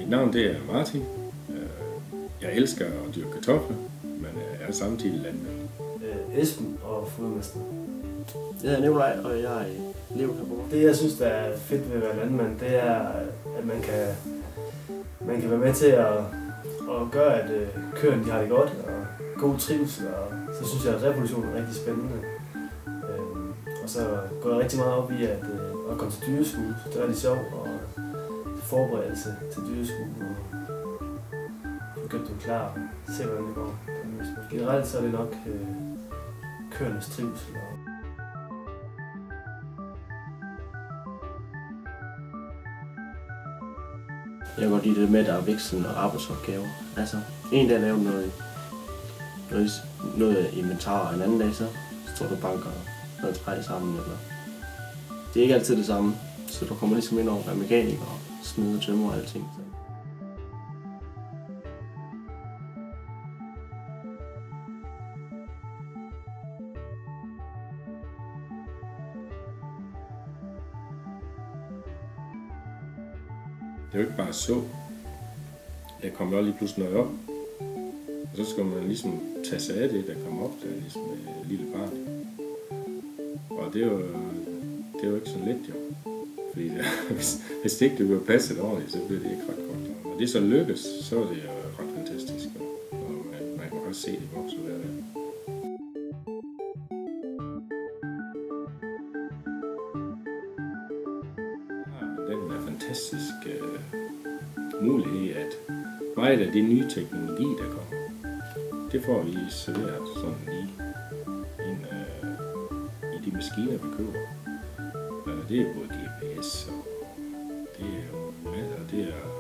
Mit navn det er Martin. Jeg elsker at dyrke kartofler, men jeg er samtidig landmand. Esben og fodmester. Jeg hedder Nikolaj, og jeg er elev her på. Det jeg synes der er fedt ved at være landmand, det er at man kan være med til at gøre, at køerne de har det godt og god trivsel, og så synes jeg at reproduktion er rigtig spændende. Og så går jeg rigtig meget op i at komme til dyreskue. Det er rigtig sjovt og forberedelse til dyreskue og få gjort dem klar og se hvordan det går. Generelt så er det nok køernes trivsel. Jeg kan godt lide det med, at der er vekslen og arbejdsopgaver. Altså, en dag laver noget inventar, og en anden dag så står der banker noget træ sammen. Eller. Det er ikke altid det samme, så du kommer ligesom ind over at være mekaniker og smide og tømmer og alting. Det er jo ikke bare så. Der kommer også lige pludselig noget op. Og så skal man ligesom tage sig af det, der kommer op, der ligesom et lille barn. Og det er jo ikke så let jo. Fordi hvis det ikke bliver passet ordentligt, så bliver det ikke ret godt. Og det så lykkes, så er det jo ret fantastisk. Og man kan også se det vokse hver dag. Den er fantastisk mulighed, at meget af det nye teknologi, der kommer, det får vi serveret sådan i de maskiner, vi køber. Det er både GPS, og det er